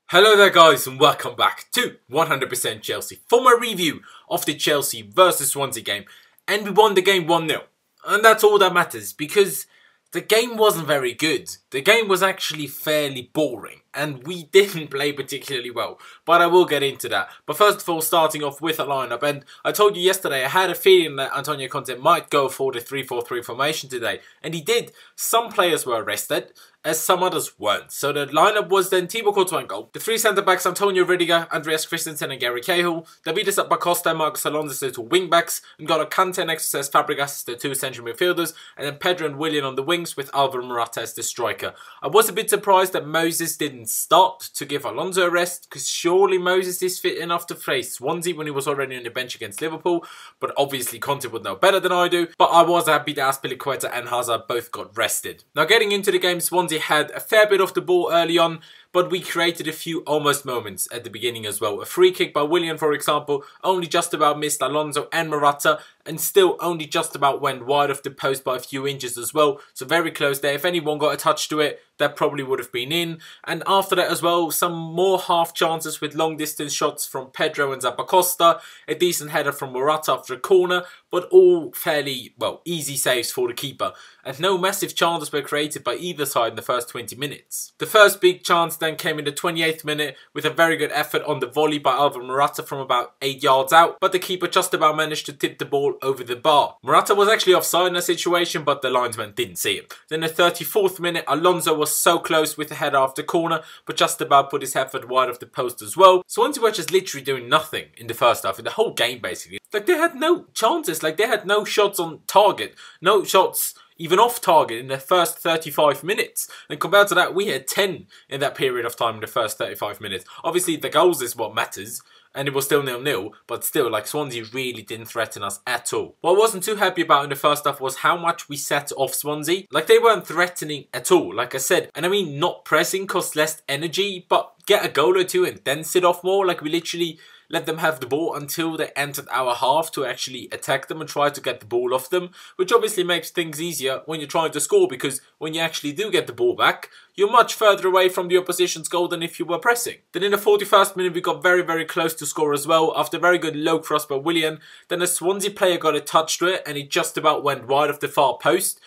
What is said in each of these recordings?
Hello there guys and welcome back to 100% Chelsea for my review of the Chelsea versus Swansea game, and we won the game 1-0, and that's all that matters because the game wasn't very good. The game was actually fairly boring and we didn't play particularly well, but I will get into that. But first of all, starting off with a lineup, and I told you yesterday I had a feeling that Antonio Conte might go for the 3-4-3 formation today, and he did. Some players were rested, as some others weren't. So the lineup was then Thibaut Courtois in goal, the three centre-backs Antonio Rüdiger, Andreas Christensen and Gary Cahill, David Azpilicueta and Marcos Alonso to wing-backs, and got a Conte next to Cesar Fabregas as the two central midfielders, and then Pedro and Willian on the wings with Alvaro Morata as the striker. I was a bit surprised that Moses didn't start to give Alonso a rest, because surely Moses is fit enough to face Swansea when he was already on the bench against Liverpool, but obviously Conte would know better than I do. But I was happy that Azpilicueta and Hazard both got rested. Now getting into the game, Swansea had a fair bit of the ball early on, but we created a few almost moments at the beginning as well. A free kick by Willian, for example, only just about missed Alonso and Morata, and still only just about went wide of the post by a few inches as well. So very close there. If anyone got a touch to it, that probably would have been in. And after that as well, some more half chances with long distance shots from Pedro and Zappacosta, a decent header from Morata after a corner, but all fairly, well, easy saves for the keeper. And no massive chances were created by either side in the first 20 minutes. The first big chance then came in the 28th minute with a very good effort on the volley by Alvaro Morata from about 8 yards out, but the keeper just about managed to tip the ball over the bar. Morata was actually offside in that situation, but the linesman didn't see him. Then the 34th minute, Alonso was so close with a header after corner, but just about put his effort wide of the post as well. Swansea were just literally doing nothing in the first half, in the whole game basically. Like, they had no chances, like they had no shots on target, no shots even off target in the first 35 minutes. And compared to that, we had 10 in that period of time in the first 35 minutes. Obviously, the goals is what matters, and it was still 0-0, but still, like, Swansea really didn't threaten us at all. What I wasn't too happy about in the first half was how much we set off Swansea. Like, they weren't threatening at all, like I said. And I mean, not pressing costs less energy, but get a goal or two and then sit off more. Like, we literally let them have the ball until they entered our half to actually attack them and try to get the ball off them, which obviously makes things easier when you're trying to score, because when you actually do get the ball back, you're much further away from the opposition's goal than if you were pressing. Then in the 41st minute, we got very close to score as well, after a very good low cross by Willian. Then a Swansea player got a touch to it, and it just about went wide of the far post.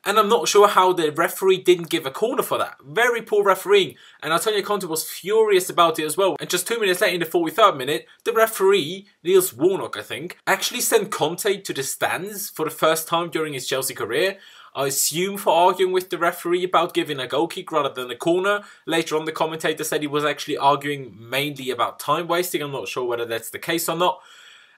And I'm not sure how the referee didn't give a corner for that. Very poor refereeing. And Antonio Conte was furious about it as well. And just 2 minutes later, in the 43rd minute, the referee, Niels Warnock I think, actually sent Conte to the stands for the first time during his Chelsea career. I assume for arguing with the referee about giving a goal kick rather than a corner. Later on, the commentator said he was actually arguing mainly about time wasting. I'm not sure whether that's the case or not.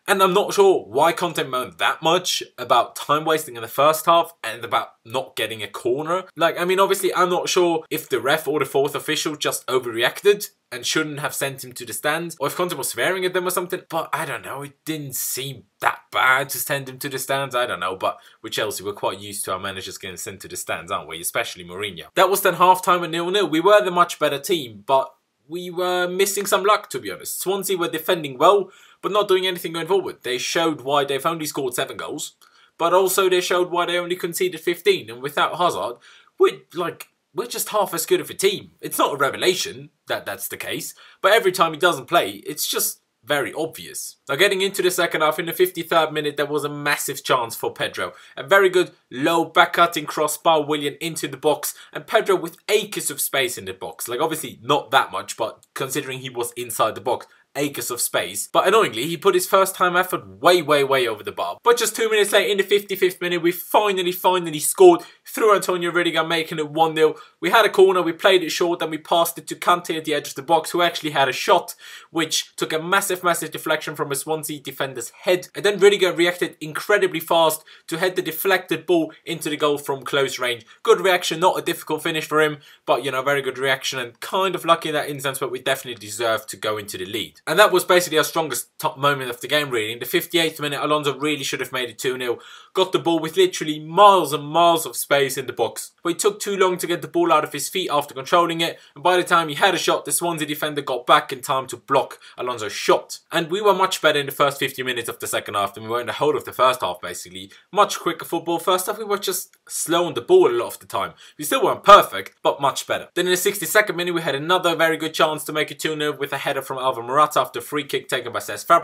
And I'm not sure why Conte moaned that much about time wasting in the first half and about not getting a corner. Like, I mean, obviously, I'm not sure if the ref or the fourth official just overreacted and shouldn't have sent him to the stands, or if Conte was swearing at them or something. But I don't know, it didn't seem that bad to send him to the stands. I don't know, but with Chelsea, we're quite used to our managers getting sent to the stands, aren't we? Especially Mourinho. That was then half-time at 0-0. We were the much better team, but we were missing some luck, to be honest. Swansea were defending well, but not doing anything going forward. They showed why they've only scored 7 goals, but also they showed why they only conceded 15. And without Hazard, we're just half as good of a team. It's not a revelation that that's the case, but every time he doesn't play, it's just very obvious. Now getting into the second half, in the 53rd minute, there was a massive chance for Pedro. A very good low back-cutting cross by Willian into the box, and Pedro with acres of space in the box. Like, obviously not that much, but considering he was inside the box, acres of space. But annoyingly, he put his first time effort way over the bar. But just 2 minutes later, in the 55th minute, we finally scored through Antonio Rüdiger, making it 1-0. We had a corner, we played it short, and we passed it to Conte at the edge of the box, who actually had a shot, which took a massive deflection from a Swansea defender's head. And then Rüdiger reacted incredibly fast to head the deflected ball into the goal from close range. Good reaction, not a difficult finish for him, but, you know, very good reaction, and kind of lucky in that instance, but we definitely deserved to go into the lead. And that was basically our strongest top moment of the game, really. In the 58th minute, Alonso really should have made it 2-0. got the ball with literally miles and miles of space in the box. But he took too long to get the ball out of his feet after controlling it, and by the time he had a shot, the Swansea defender got back in time to block Alonso's shot. And we were much better in the first 50 minutes of the second half than we were in the whole of the first half, basically. Much quicker football. First half, we were just slow on the ball a lot of the time. We still weren't perfect, but much better. Then in the 62nd minute, we had another very good chance to make it 2-0 with a header from Alvaro Morata after a free kick taken by Cesar,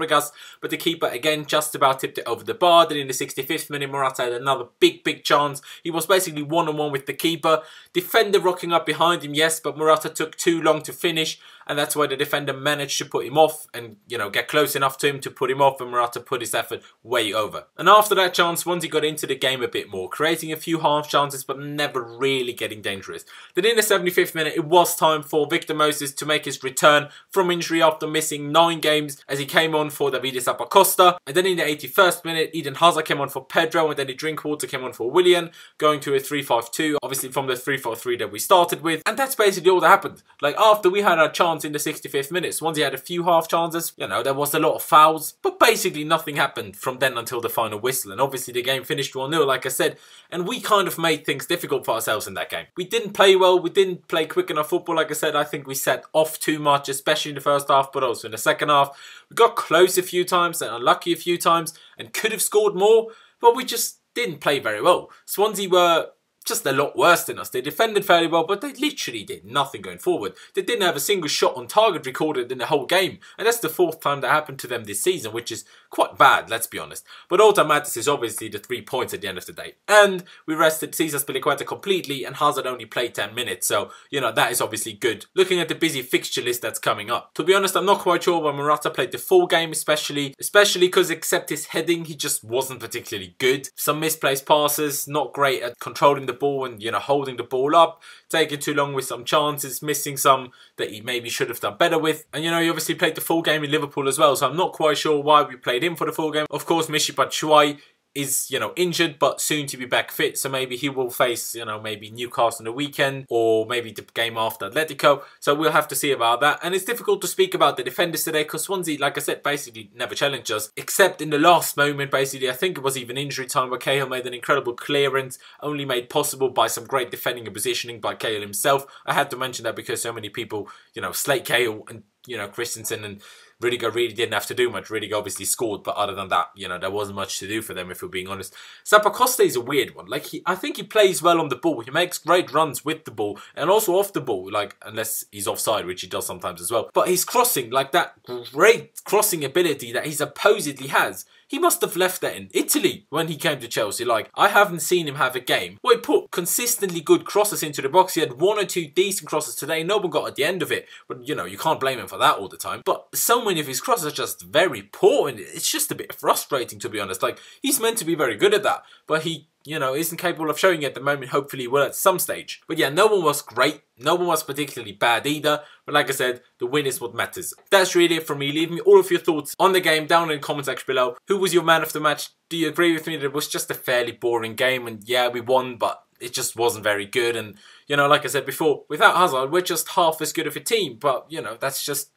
but the keeper again just about tipped it over the bar. Then in the 65th minute, Morata had another big chance. He was basically one-on-one with the keeper. Defender rocking up behind him, yes, but Morata took too long to finish, and that's why the defender managed to put him off and, you know, get close enough to him to put him off, and Morata put his effort way over. And after that chance, Swansea got into the game a bit more, creating a few half chances but never really getting dangerous. Then in the 75th minute, it was time for Victor Moses to make his return from injury after missing 9 games, as he came on for Davide Zappacosta. And then in the 81st minute, Eden Hazard came on for Pedro, and then Drinkwater came on for Willian, going to a 3-5-2, obviously from the 3-4-3 that we started with. And that's basically all that happened. Like, after we had our chance in the 65th minute, Swansea had a few half chances. You know, there was a lot of fouls, but basically nothing happened from then until the final whistle. And obviously the game finished 1-0, like I said, and we kind of made things difficult for ourselves in that game. We didn't play well, we didn't play quick enough football. Like I said, I think we set off too much, especially in the first half, but also in the second half. We got close a few times and unlucky a few times and could have scored more, but we just didn't play very well. Swansea were just a lot worse than us. They defended fairly well, but they literally did nothing going forward. They didn't have a single shot on target recorded in the whole game, and that's the 4th time that happened to them this season, which is quite bad, let's be honest. But all that matters is obviously the 3 points at the end of the day. And we rested Cesar Azpilicueta completely, and Hazard only played 10 minutes, so, you know, that is obviously good. Looking at the busy fixture list that's coming up. To be honest, I'm not quite sure why Morata played the full game, especially because except his heading, he just wasn't particularly good. Some misplaced passes, not great at controlling the ball and, you know, holding the ball up, taking too long with some chances, missing some that he maybe should have done better with. And, you know, he obviously played the full game in Liverpool as well, so I'm not quite sure why we played him for the full game. Of course, Michy Batshuayi is, you know, injured but soon to be back fit, so maybe he will face, you know, maybe Newcastle on the weekend or maybe the game after Atletico, so we'll have to see about that. And it's difficult to speak about the defenders today because Swansea, like I said, basically never challenged us, except in the last moment. Basically, I think it was even injury time where Cahill made an incredible clearance, only made possible by some great defending and positioning by Cahill himself. I had to mention that because so many people, you know, slate Cahill, and, you know, Christensen and Rüdiger really didn't have to do much. Rüdiger obviously scored, but other than that, you know, there wasn't much to do for them, if we're being honest. Zappacosta is a weird one. Like, I think he plays well on the ball. He makes great runs with the ball and also off the ball, like, unless he's offside, which he does sometimes as well. But his crossing, like that great crossing ability that he supposedly has, he must have left that in Italy when he came to Chelsea. Like, I haven't seen him have a game where he put consistently good crosses into the box. He had 1 or 2 decent crosses today. No one got at the end of it. But, you know, you can't blame him for that all the time. But so many of his crosses are just very poor, and it's just a bit frustrating, to be honest. Like, he's meant to be very good at that, but he, you know, isn't capable of showing it at the moment. Hopefully he will at some stage. But yeah, no one was great. No one was particularly bad either. But like I said, the win is what matters. That's really it from me. Leave me all of your thoughts on the game down in the comment section below. Who was your man of the match? Do you agree with me that it was just a fairly boring game? And yeah, we won, but it just wasn't very good. And, you know, like I said before, without Hazard, we're just half as good of a team. But, you know, that's just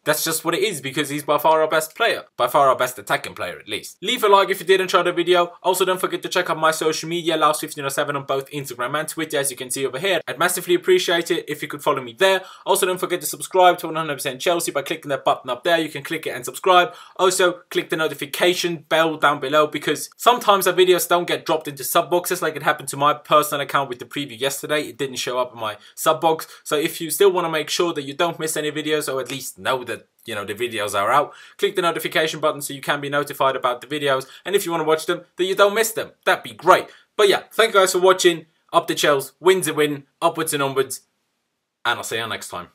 what it is, because he's by far our best player. By far our best attacking player, at least. Leave a like if you did enjoy the video. Also, don't forget to check out my social media, Laos1507 on both Instagram and Twitter, as you can see over here. I'd massively appreciate it if you could follow me there. Also, don't forget to subscribe to 100% Chelsea by clicking that button up there. You can click it and subscribe. Also, click the notification bell down below, because sometimes our videos don't get dropped into sub boxes, like it happened to my personal account with the preview yesterday. It didn't show up in my sub box. So if you still want to make sure that you don't miss any videos, or at least know that, you know, the videos are out, click the notification button so you can be notified about the videos. And if you want to watch them, that you don't miss them. That'd be great. But yeah, thank you guys for watching. Up the Chels, win's a win, upwards and onwards, and I'll see you next time.